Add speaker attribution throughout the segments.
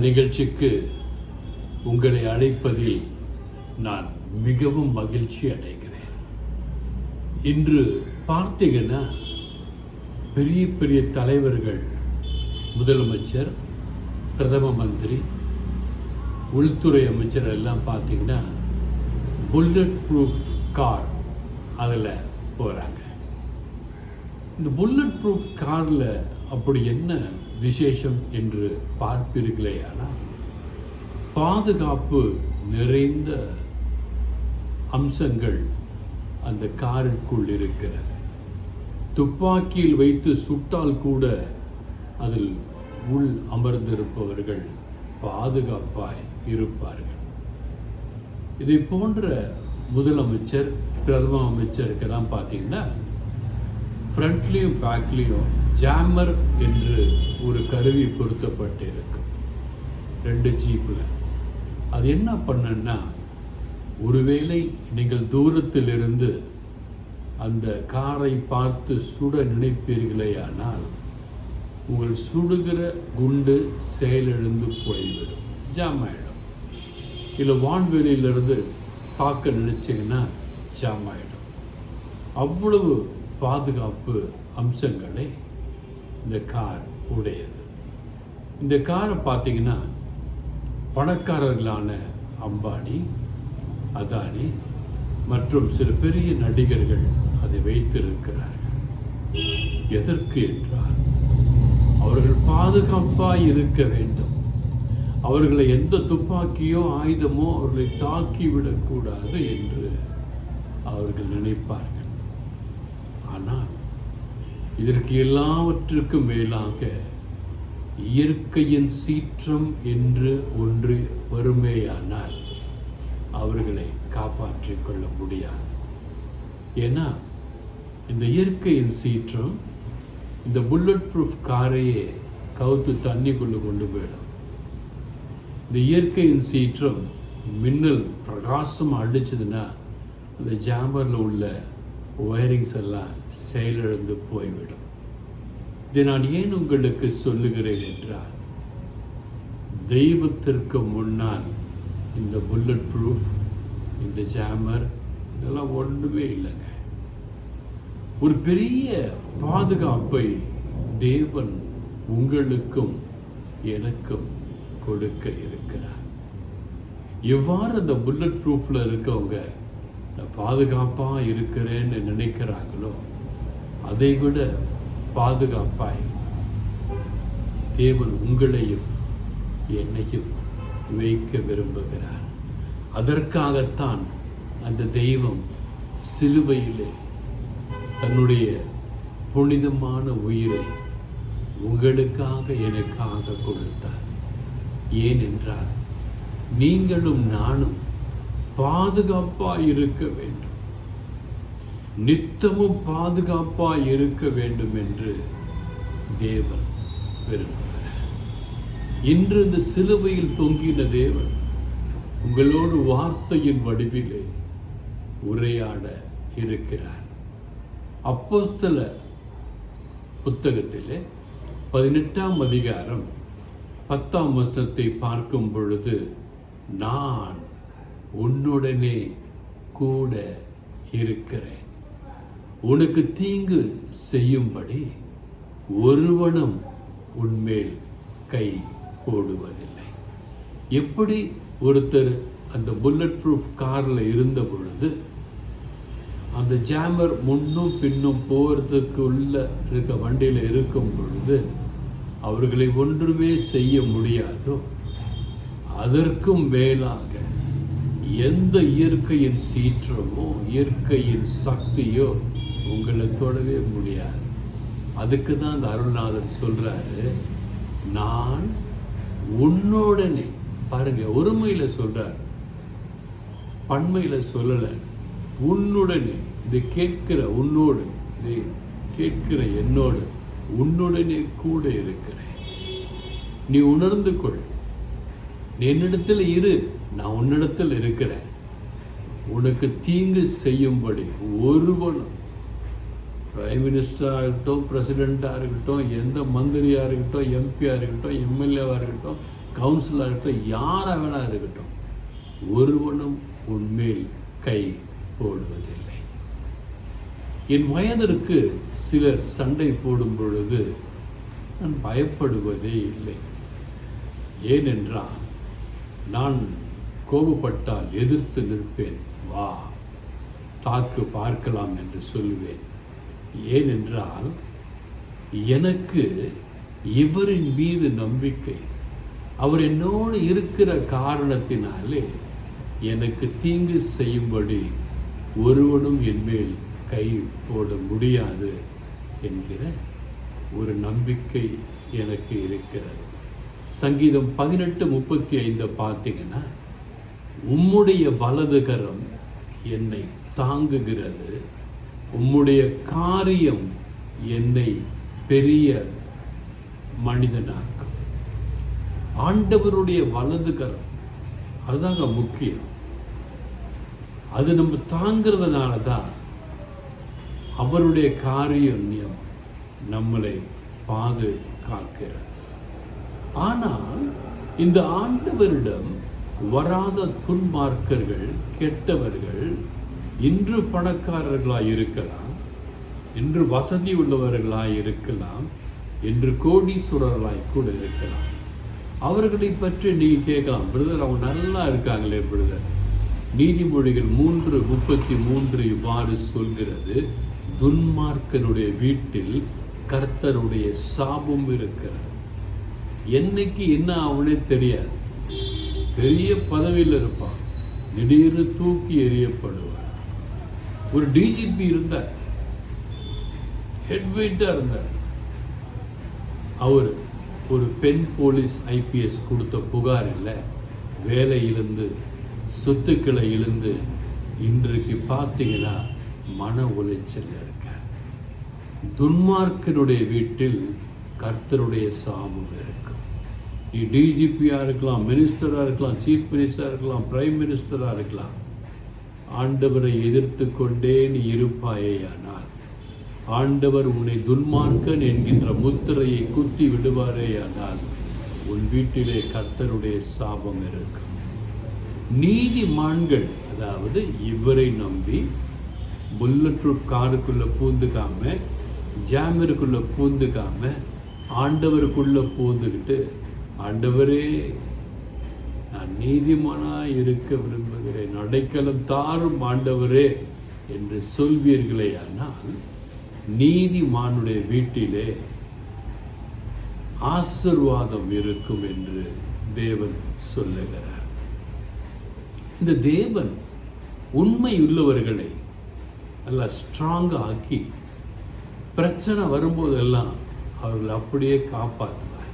Speaker 1: நிகழ்ச்சிக்கு உங்களை அழைப்பதில் நான் மிகவும் மகிழ்ச்சி அடைகிறேன். இன்று பார்த்தீங்கன்னா பெரிய பெரிய தலைவர்கள், முதலமைச்சர், பிரதம மந்திரி, உள்துறை அமைச்சர் எல்லாம் பார்த்தீங்கன்னா புல்லட் ப்ரூஃப் கார் அதில் போகிறாங்க. இந்த புல்லட் ப்ரூஃப் காரில் அப்படி என்ன விசேஷம் என்று பார்ப்பீர்களே, ஆனால் பாதுகாப்பு நிறைந்த அம்சங்கள் அந்த காருக்குள் இருக்கிறது. துப்பாக்கியில் வைத்து சுட்டால் கூட அதில் உள் அமர்ந்திருப்பவர்கள் பாதுகாப்பாய் இருப்பார்கள். இதை போன்ற முதலமைச்சர், பிரதம அமைச்சருக்கெல்லாம் பார்த்தீங்கன்னா ஃப்ரண்ட்லேயும் பேக்லேயும் ஜாமர் என்று ஒரு கருவி பொருத்தப்பட்டு இருக்கும் 2 ஜீப்பில். அது என்ன பண்ணுன்னா, ஒருவேளை நீங்கள் தூரத்திலிருந்து அந்த காரை பார்த்து சுட நினைப்பீர்களே, ஆனால் உங்கள் சுடுகிற குண்டு செயலிழந்து போய்விடும், ஜாம் ஆகிடும். இல்லை வான்வெளியிலிருந்து தாக்க நினைச்சிங்கன்னா ஜாம் ஆகிடும். அவ்வளவு பாதுகாப்பு அம்சங்களை இந்த கார் உடையது. இந்த காரை பார்த்தீங்கன்னா பணக்காரர்களான அம்பானி, அதானி மற்றும் சில பெரிய நடிகர்கள் அதை வைத்திருக்கிறார்கள். எதற்கு என்றால் அவர்கள் பாதுகாப்பாக இருக்க வேண்டும். அவர்களை எந்த துப்பாக்கியோ ஆயுதமோ அவர்களை தாக்கிவிடக்கூடாது என்று அவர்கள் நினைப்பார்கள். ஆனால் இதற்கு எல்லாவற்றுக்கும் மேலாக இயற்கையின் சீற்றம் என்று ஒன்று வருமேயானால் அவர்களை காப்பாற்றிக் கொள்ள முடியாது. ஏன்னா இந்த இயற்கையின் சீற்றம் இந்த புல்லட் ப்ரூஃப் காரையே கவுத்து தண்ணிக்குள்ளே கொண்டு போயிடும். இந்த இயற்கையின் சீற்றம் மின்னல் பிரகாசம் அடிச்சதுன்னா அந்த ஜாம்பரில் உள்ள ஒயரிங்ஸ் எல்லாம் செயலிழந்து போய்விடும். இதை நான் ஏன் உங்களுக்கு சொல்லுகிறேன் என்றால், தெய்வத்திற்கு முன்னால் இந்த புல்லட் ப்ரூஃப், இந்த ஜாமர் இதெல்லாம் ஒன்றுமே இல்லைங்க. ஒரு பெரிய பாதுகாப்பை தேவன் உங்களுக்கும் எனக்கும் கொடுக்க இருக்கிறார். எவ்வாறு அந்த புல்லட் ப்ரூஃபில் இருக்கவங்க பாதுகாப்பாக இருக்கிறேன்னு நினைக்கிறாங்களோ, அதை விட பாதுகாப்பாய் தேவன் உங்களையும் என்னையும் வைக்க விரும்புகிறார். அதற்காகத்தான் அந்த தெய்வம் சிலுவையிலே தன்னுடைய புனிதமான உயிரை உங்களுக்காக எனக்காக கொடுத்தார். ஏனென்றால் நீங்களும் நானும் பாதுகாப்பாக இருக்க வேண்டும், நித்தமும் பாதுகாப்பாக இருக்க வேண்டும் என்று தேவன் விரும்புகிறார். இன்று இந்த சிலுவையில் தொங்கின தேவன் உங்களோடு வார்த்தையின் வடிவிலே உரையாட இருக்கிறார். அப்போஸ்தலர் புத்தகத்திலே 18ஆம் அதிகாரம் 10ஆம் வசனத்தை பார்க்கும் பொழுது, நான் உன்னுடனே கூட இருக்கிறேன், உனக்கு தீங்கு செய்யும்படி ஒருவனும் உன்மேல் கை போடுவதில்லை. எப்படி ஒருத்தர் அந்த புல்லட் ப்ரூஃப் காரில் இருந்த பொழுது அந்த ஜாமர் முன்னும் பின்னும் போகிறதுக்கு உள்ள இருக்க வண்டியில் இருக்கும் பொழுது அவர்களை ஒன்றுமே செய்ய முடியாதோ, அதற்கும் மேலாக எந்த இயற்கையின் சீற்றமோ இயற்கையின் சக்தியோ உங்களை தொடவே முடியாது. அதுக்கு தான் அந்த அருள்நாதர் சொல்றாரு, நான் உன்னோடனே. பாருங்க, ஒருமையில் சொல்றாரு, பன்மையில் சொல்லலை. உன்னுடனே, இதை கேட்கிற உன்னோடு, இதை கேட்கிற என்னோடு உன்னுடனே கூட இருக்கிறேன். நீ உணர்ந்து கொள், நீ என்னிடத்தில் இரு, நான் உன்னிடத்தில் இருக்கிறேன். உனக்கு தீங்கு செய்யும்படி ஒருவனும், பிரைம் மினிஸ்டராக இருக்கட்டும், பிரசிடெண்ட்டாக இருக்கட்டும், எந்த மந்திரியாக இருக்கட்டும், எம்பியாக இருக்கட்டும், எம்எல்ஏவாக இருக்கட்டும், கவுன்சிலராக இருக்கட்டும், யாராக வேணா இருக்கட்டும், ஒருவனும் உன்மேல் கை போடுவதில்லை. என் வயதிற்கு சிலர் சண்டை போடும் பொழுது நான் பயப்படுவதே இல்லை. ஏனென்றால் நான் கோபப்பட்டால் எதிர்த்து நிற்பேன். வா தாக்கு பார்க்கலாம் என்று சொல்லுவேன். ஏனென்றால் எனக்கு இவரின் மீது நம்பிக்கை, அவர் என்னோடு இருக்கிற காரணத்தினாலே எனக்கு தீங்கு செய்யும்படி ஒருவனும் என்மேல் கை போட முடியாது என்கிற ஒரு நம்பிக்கை எனக்கு இருக்கிறது. சங்கீதம் 18:35 பார்த்தீங்கன்னா, உம்முடைய வலதுகரம் என்னை தாங்குகிறது, உம்முடைய காரியம் என்னை பெரிய மனிதனாக்கும். ஆண்டவருடைய வலதுகரம் அதுதாங்க முக்கியம். அது நம்ம தாங்கிறதுனால தான் அவருடைய காரியம் நம்மளை பாதுகாக்கிறது. ஆனால் இந்த ஆண்டவரிடம் வராத துன்மார்க்கர்கள், கெட்டவர்கள் இன்று பணக்காரர்களாய் இருக்கலாம், இன்று வசதி உள்ளவர்களாய் இருக்கலாம், இன்று கோடீஸ்வரர்களாய் கூட இருக்கலாம். அவர்களை பற்றி நீங்கள் கேட்கலாம், பிரதர் அவங்க நல்லா இருக்காங்களே பிரதர். நீதிமொழிகள் 3:33 இவ்வாறு சொல்கிறது, துன்மார்க்கனுடைய வீட்டில் கர்த்தருடைய சாபம் இருக்கிறது. என்னைக்கு என்ன அவனே தெரியாது, பெரிய பதவியில் இருப்பான், திடீர்னு தூக்கி எறியப்படுவார். ஒரு டிஜிபி இருந்தார், ஹெட்வெயிட்டாக இருந்தார். அவர் ஒரு பெண் போலீஸ் ஐபிஎஸ் கொடுத்த புகார் இல்லை, வேலையிலிருந்து சொத்துக்களை இழந்து இன்றைக்கு பார்த்தீங்கன்னா மன உளைச்சல் இருக்க. துன்மார்க்கனுடைய வீட்டில் கர்த்தருடைய சாபம் இருக்கும். நீ டிஜிபியாக இருக்கலாம், மினிஸ்டராக இருக்கலாம், சீஃப் மினிஸ்டராக இருக்கலாம், பிரைம் மினிஸ்டராக இருக்கலாம். ஆண்டவரை எதிர்த்து கொண்டே நீ இருப்பாயேயானால் ஆண்டவர் உன்னை துன்மார்க்கன் என்கின்ற முத்திரையை குத்தி விடுவாரேயானால் உன் வீட்டிலே கர்த்தருடைய சாபம் இருக்கும். நீதிமான்கள், அதாவது இவரை நம்பி புல்லட் ப்ரூஃப் காருக்குள்ளே பூந்துக்காம, ஜாமருக்குள்ளே பூந்துக்காம, ஆண்டவருக்குள்ளே பூந்துக்கிட்டு, ஆண்டவரே நான் நீதிமானாக இருக்க விரும்புகிறேன், அடைக்கலம் தாரும் ஆண்டவரே என்று சொல்வீர்களே. ஆனால் நீதிமானுடைய வீட்டிலே ஆசீர்வாதம் இருக்கும் என்று தேவன் சொல்லுகிறார். இந்த தேவன் உண்மையுள்ளவர்களை நல்லா ஸ்ட்ராங்காக ஆக்கி பிரச்சனை வரும்போதெல்லாம் அவர்கள் அப்படியே காப்பாற்றுவார்.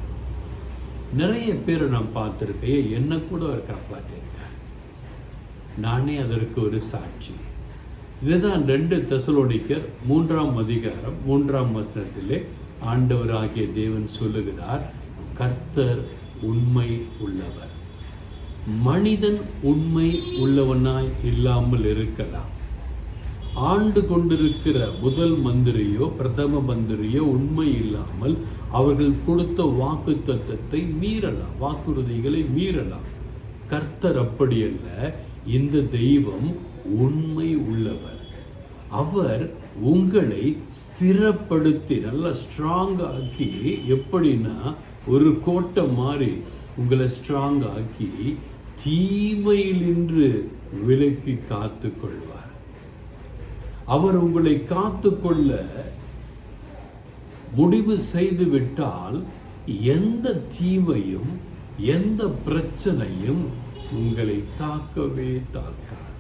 Speaker 1: நிறைய பேரை நான் பார்த்துருக்கேன், என்னை கூட அவர் காப்பாற்றியிருக்கார். நானே அதற்கு ஒரு சாட்சி. இதுதான் 2 தெசலோனிக்கர் 3:3 ஆண்டவராகிய தேவன் சொல்லுகிறார், கர்த்தர் உண்மை உள்ளவர். மனிதன் உண்மை உள்ளவனாய் இல்லாமல் இருக்கலாம். ஆண்டு கொண்டிருக்கிற முதல் மந்திரியோ பிரதம மந்திரியோ உண்மை இல்லாமல் அவர்கள் கொடுத்த வாக்குத்தத்தத்தை மீறலாம், வாக்குறுதிகளை மீறலாம். கர்த்தர் அப்படியல்ல. இந்த தெய்வம் உண்மை உள்ளவர். அவர் உங்களை ஸ்திரப்படுத்தி நல்லா ஸ்ட்ராங் ஆக்கி, எப்படின்னா ஒரு கோட்டை மாதிரி உங்களை ஸ்ட்ராங் ஆக்கி தீமையிலின்று விலக்கி காத்து கொள்வார். அவர் உங்களை காத்து கொள்ள முடிவு செய்து விட்டால் எந்த தீமையும் எந்த பிரச்சனையும் உங்களை தாக்கவே தாக்காது.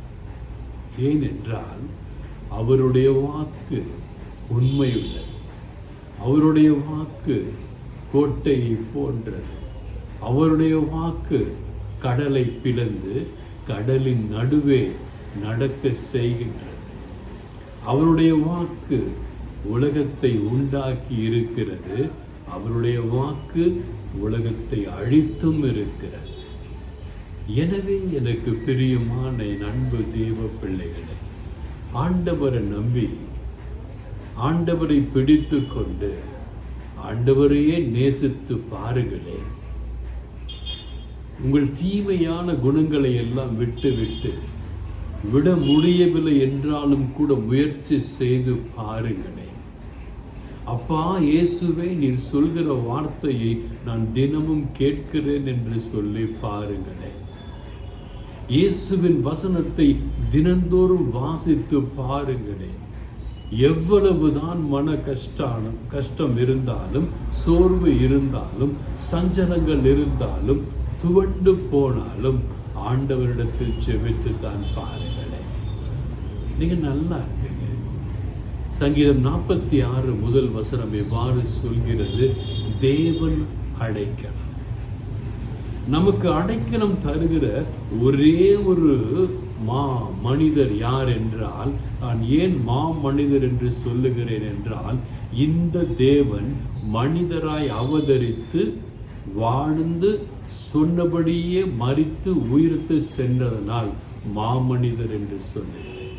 Speaker 1: ஏனென்றால் அவருடைய வாக்கு உண்மையுள்ளது. அவருடைய வாக்கு கோட்டையை போன்றது. அவருடைய வாக்கு கடலை பிளந்து கடலின் நடுவே நடக்க செய்கின்றது. அவருடைய வாக்கு உலகத்தை உண்டாக்கி இருக்கிறது. அவருடைய வாக்கு உலகத்தை அழித்தும் இருக்கிறது. எனவே எனக்கு பிரியமான என் அன்பு தேவ பிள்ளைகளே, ஆண்டவரை நம்பி ஆண்டவரை பிடித்து கொண்டு ஆண்டவரையே நேசித்து பாருங்களே. உங்கள் தீமையான குணங்களை எல்லாம் விட முடியவில்லை என்றாலும் கூட முயற்சி செய்து பாருங்களேன். அப்பா இயேசுவே, நீர் சொல்கிற வார்த்தையை நான் தினமும் கேட்கிறேன் என்று சொல்லி பாருங்களேன். இயேசுவின் வசனத்தை தினந்தோறும் வாசித்து பாருங்களேன். எவ்வளவுதான் மன கஷ்டம் இருந்தாலும், சோர்வு இருந்தாலும், சஞ்சலங்கள் இருந்தாலும், துவண்டு போனாலும் ஆண்டவரிடத்தில் செபித்து தான் பாருங்களேன். நீங்க நல்லா இருப்பீங்க. சங்கீதம் 46 முதல் வசனம் எவ்வாறு சொல்கிறது? தேவன் அடைக்கலம். நமக்கு அடைக்கலம் தருகிற ஒரே ஒரு மனிதர் யார் என்றால், நான் ஏன் மனிதர் என்று சொல்லுகிறேன் என்றால், இந்த தேவன் மனிதராய் அவதரித்து வாழ்ந்து சொன்னபடியே மரித்து உயிர்த்து சென்றதனால் மாமனிதர் என்று சொல்லுகிறேன்.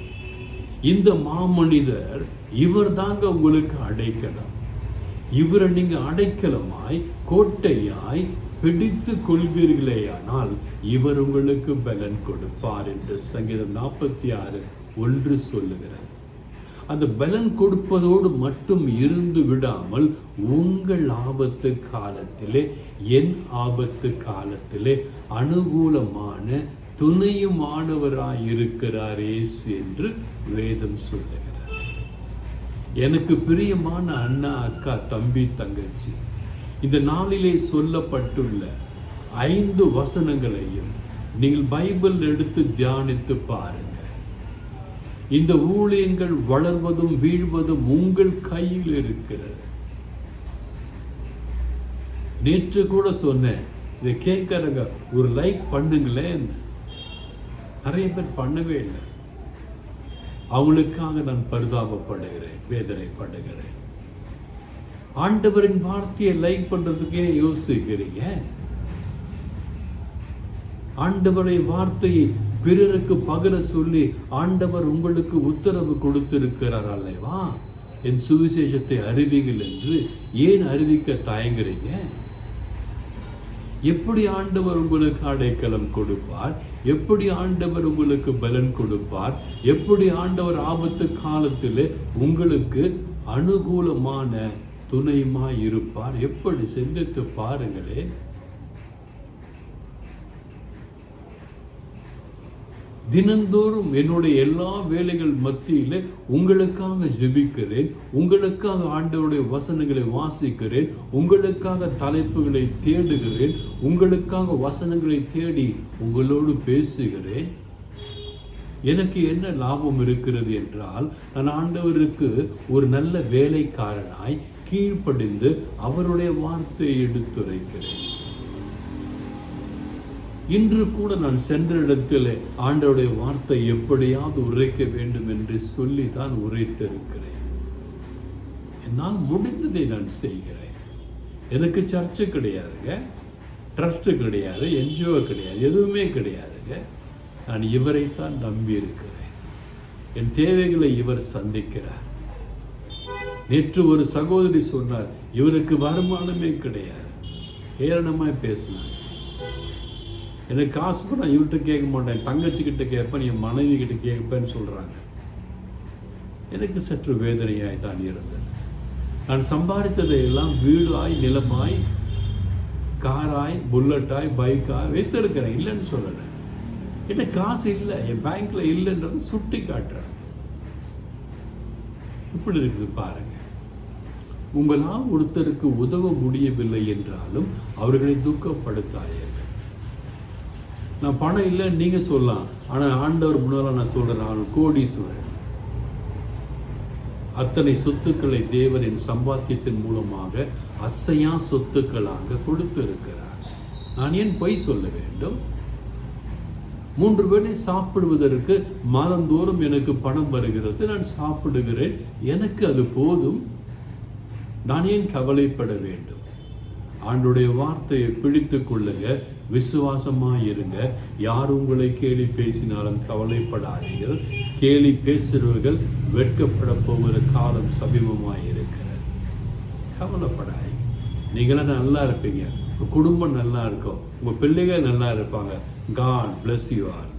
Speaker 1: இந்த மாமனிதர் இவர் தாங்க உங்களுக்கு அடைக்கலம். இவரை நீங்க அடைக்கலமாய் கோட்டையாய் பிடித்து கொள்வீர்களேயானால் இவர் உங்களுக்கு பலன் கொடுப்பார் என்று சங்கீதம் 46:1 சொல்லுகிறார். அந்த பலன் கொடுப்பதோடு மட்டும் இருந்து விடாமல், உங்கள் ஆபத்து காலத்திலே, என் ஆபத்து காலத்திலே அனுகூலமான துணையுமானவராய் இருக்கிறார் இயேசு என்று வேதம் சொல்லுகிறார். எனக்கு பிரியமான அண்ணா, அக்கா, தம்பி, தங்கச்சி, இந்த நாளிலே சொல்லப்பட்டுள்ள 5 வசனங்களையும் நீங்கள் பைபிள் எடுத்து தியானித்து பாருங்க. இந்த ஊழியங்கள் வளர்வதும் வீழ்வதும் உங்கள் கையில் இருக்கிறது. நேற்று கூட சொன்னேன், இதை கேட்கறங்க ஒரு லைக் பண்ணுங்களேன். நிறைய பேர் பண்ணவே இல்லை. அவங்களுக்காக நான் பரிதாபப்படுகிறேன், வேதனைப்படுகிறேன். ஆண்டவரின் வார்த்தையை லைக் பண்றதுக்கே யோசிக்கிறீங்க. ஆண்டவரை வார்த்தையை பிறருக்கு பகர சொல்லி ஆண்டவர் உங்களுக்கு உத்தரவு கொடுத்திருக்கிறார் அல்லவா? என் சுவிசேஷத்தை அறிவிகள் என்று ஏன் அறிவிக்க தயங்குறீங்க? எப்படி ஆண்டவர் உங்களுக்கு அடைக்கலம் கொடுப்பார்? எப்படி ஆண்டவர் உங்களுக்கு பலன் கொடுப்பார்? எப்படி ஆண்டவர் ஆபத்து காலத்திலே உங்களுக்கு அனுகூலமான துணையுமாய் இருப்பார்? எப்படி சிந்தித்து பாருங்களேன். தினந்தோறும் என்னுடைய எல்லா வேலைகள் மத்தியிலே உங்களுக்காக ஜெபிக்கிறேன், உங்களுக்காக ஆண்டவருடைய வசனங்களை வாசிக்கிறேன், உங்களுக்காக தலைப்புகளை தேடுகிறேன், உங்களுக்காக வசனங்களை தேடி உங்களோடு பேசுகிறேன். எனக்கு என்ன லாபம் இருக்கிறது என்றால், நான் ஆண்டவருக்கு ஒரு நல்ல வேலைக்காரனாய் கீழ்ப்படிந்து அவருடைய வார்த்தையை எடுத்துரைக்கிறேன். இன்று கூட நான் சென்ற இடத்தில் ஆண்டவருடைய வார்த்தை எப்படியாவது உரைக்க வேண்டும் என்று சொல்லி தான் உரைத்திருக்கிறேன். என்னால் முடிந்ததை நான் செய்கிறேன். எனக்கு சர்ச்சு கிடையாதுங்க, ட்ரஸ்ட் கிடையாது, என்ஜிஓ கிடையாது, எதுவுமே கிடையாதுங்க. நான் இவரைத்தான் நம்பி இருக்கிறேன். என் தேவைகளை இவர் சந்திக்கிறார். நேற்று ஒரு சகோதரி சொன்னார், இவருக்கு வருமானமே கிடையாது. ஏளனமாய் பேசினார். எனக்கு காசு கூட நான் இவர்கிட்ட கேட்க மாட்டேன், தங்கச்சிக்கிட்ட கேட்பேன், என் மனைவி கிட்ட கேட்பேன்னு சொல்கிறாங்க. எனக்கு சற்று வேதனையாய் தான் இருந்தது. நான் சம்பாதித்ததை எல்லாம் வீடாய், நிலமாய், காராய், புல்லட்டாய், பைக்காய் வைத்திருக்கிறேன், இல்லைன்னு சொல்லலை. என்ன காசு இல்லை, என் பேங்க்ல இல்லைன்றதை சுட்டி காட்டுறேன். இப்படி இருக்குது பாருங்க. உங்களால் ஒருத்தருக்கு உதவ முடியவில்லை என்றாலும் அவர்களை துக்கப்படுத்தாதீர்கள். நான் பணம் இல்லைன்னு நீங்க சொல்லலாம், ஆனால் ஆண்டவர் முன்னால நான் சொல்றேன், நான் கோடீஸ்வரன். அத்தனை சொத்துக்களை தேவனின் சம்பாத்தியத்தின் மூலமாக அசையா சொத்துக்களாக கொடுத்து இருக்கிறார். நான் ஏன் பொய் சொல்ல வேண்டும்? 3 வேளை சாப்பிடுவதற்கு மாதந்தோறும் எனக்கு பணம் வருகிறது, நான் சாப்பிடுகிறேன், எனக்கு அது போதும். நான் ஏன் கவலைப்பட வேண்டும்? ஆண்டவருடைய வார்த்தையை பிடித்து கொள்ளுங்க, விசுவாசமாயிருங்க. யார் உங்களை கேலி பேசினாலும் கவலைப்படாதீர்கள். கேலி பேசுகிறவர்கள் வெட்கப்பட போகிற காலம் சமீபமாயிருக்கிறது. கவலைப்படாதீங்க. நீங்களாம் நல்லா இருப்பீங்க, உங்கள் குடும்பம் நல்லா இருக்கும், உங்கள் பிள்ளைகள் நல்லா இருப்பாங்க. God bless you all.